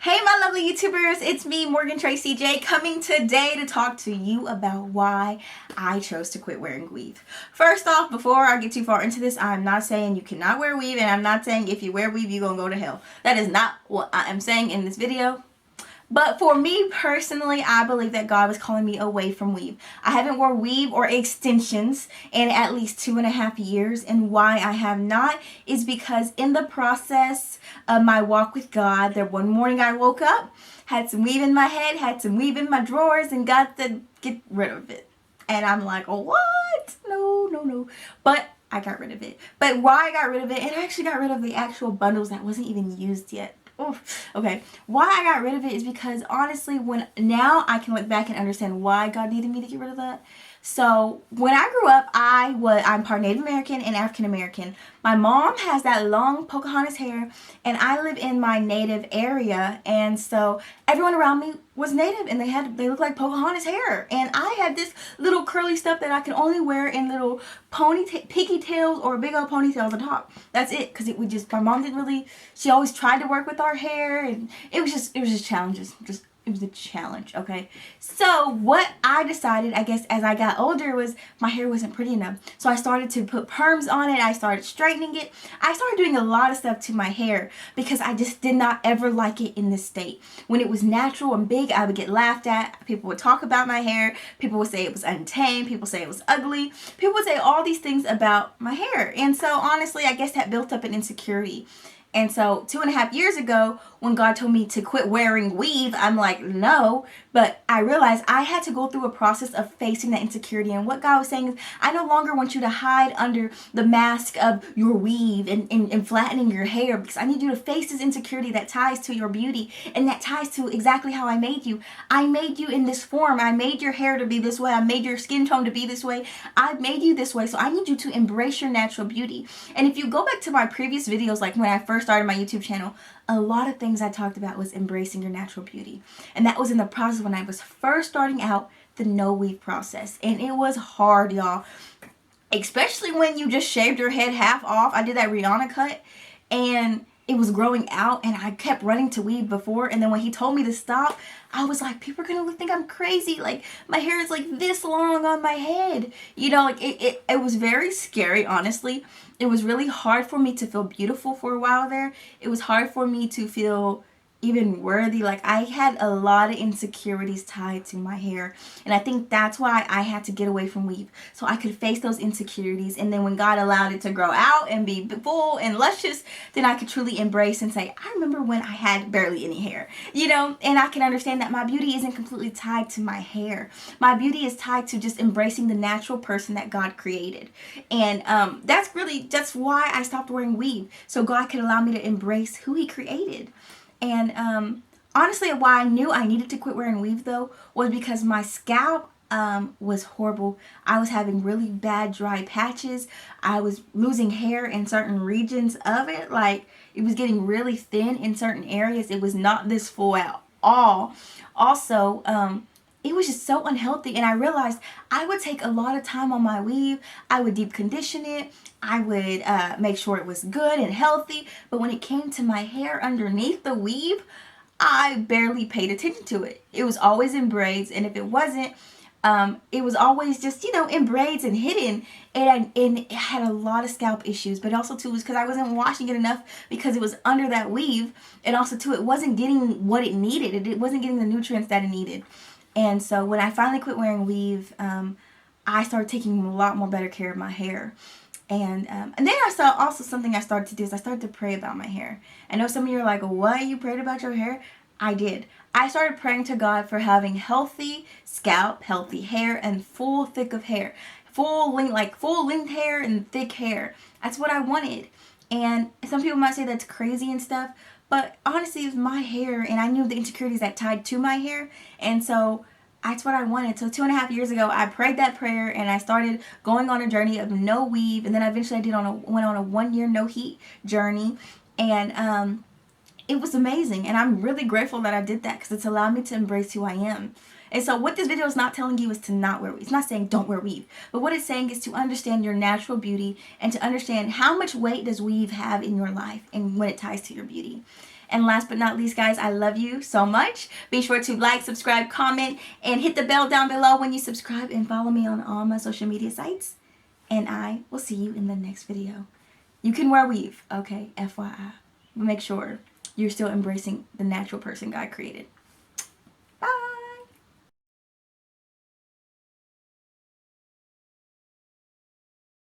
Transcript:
Hey my lovely YouTubers, it's me Morgan Tracy J coming today to talk to you about why I chose to quit wearing weave. First off, before I get too far into this, I'm not saying you cannot wear weave, and I'm not saying if you wear weave you're gonna go to hell. That is not what I am saying in this video. But for me personally, I believe that God was calling me away from weave. I haven't worn weave or extensions in at least 2.5 years. And why I have not is because in the process of my walk with God, there one morning I woke up, had some weave in my head, had some weave in my drawers, and God said, get rid of it. And I'm like, oh, what? No. But I got rid of it. But why I got rid of it, and I actually got rid of the actual bundles that wasn't even used yet. Okay, why I got rid of it is because honestly, when now I can look back and understand why God needed me to get rid of that. So when I grew up, I'm part Native American and African American. My mom has that long Pocahontas hair, and I live in my native area, and so everyone around me was native, and they looked like Pocahontas hair, and I had this little curly stuff that I could only wear in little pigtails or big old ponytails on top. That's it, because my mom didn't really. She always tried to work with our hair, and it was just challenges. It was a challenge, okay? So what I decided, I guess, as I got older was my hair wasn't pretty enough. So I started to put perms on it. I started straightening it. I started doing a lot of stuff to my hair because I just did not ever like it in this state. When it was natural and big, I would get laughed at. People would talk about my hair. People would say it was untamed. People say it was ugly. People would say all these things about my hair. And so honestly, I guess that built up an insecurity. And so 2.5 years ago, when God told me to quit wearing weave, I'm like, no. But I realized I had to go through a process of facing that insecurity. And what God was saying is, I no longer want you to hide under the mask of your weave and flattening your hair, because I need you to face this insecurity that ties to your beauty and that ties to exactly how I made you. I made you in this form. I made your hair to be this way. I made your skin tone to be this way. I made you this way. So I need you to embrace your natural beauty. And if you go back to my previous videos, like when I first started my YouTube channel, a lot of things I talked about was embracing your natural beauty. And that was in the process when I was first starting out the no weave process. And it was hard, y'all. Especially when you just shaved your head half off. I did that Rihanna cut and it was growing out, and I kept running to weave before, and then when he told me to stop, I was like, people are gonna think I'm crazy. Like, my hair is like this long on my head. You know, like it was very scary, honestly. It was really hard for me to feel beautiful for a while there. It was hard for me to feel even worthy. Like, I had a lot of insecurities tied to my hair, and I think that's why I had to get away from weave, so I could face those insecurities. And then when God allowed it to grow out and be full and luscious, then I could truly embrace and say, I remember when I had barely any hair, you know. And I can understand that my beauty isn't completely tied to my hair. My beauty is tied to just embracing the natural person that God created. And that's why I stopped wearing weave, so God could allow me to embrace who he created. And honestly, why I knew I needed to quit wearing weave, though, was because my scalp was horrible. I was having really bad dry patches. I was losing hair in certain regions of it. Like, it was getting really thin in certain areas. It was not this full at all. Also, it was just so unhealthy, and I realized I would take a lot of time on my weave. I would deep condition it. I would make sure it was good and healthy, but when it came to my hair underneath the weave, I barely paid attention to it. It was always in braids, and if it wasn't, it was always just, you know, in braids and hidden, and it had a lot of scalp issues. But also too was because I wasn't washing it enough, because it was under that weave, and also too it wasn't getting what it needed. It wasn't getting the nutrients that it needed. And so when I finally quit wearing weave, I started taking a lot more better care of my hair. And then I saw also something I started to do is I started to pray about my hair. I know some of you are like, what? You prayed about your hair? I did. I started praying to God for having healthy scalp, healthy hair, and full thick of hair. Full length hair and thick hair. That's what I wanted. And some people might say that's crazy and stuff, but honestly, it was my hair, and I knew the insecurities that tied to my hair, and so that's what I wanted. So 2.5 years ago, I prayed that prayer, and I started going on a journey of no weave, and then eventually went on a 1-year no heat journey, and it was amazing, and I'm really grateful that I did that, because it's allowed me to embrace who I am. And so what this video is not telling you is to not wear weave. It's not saying don't wear weave. But what it's saying is to understand your natural beauty and to understand how much weight does weave have in your life and when it ties to your beauty. And last but not least, guys, I love you so much. Be sure to like, subscribe, comment, and hit the bell down below when you subscribe, and follow me on all my social media sites. And I will see you in the next video. You can wear weave, okay? FYI. But make sure you're still embracing the natural person God created.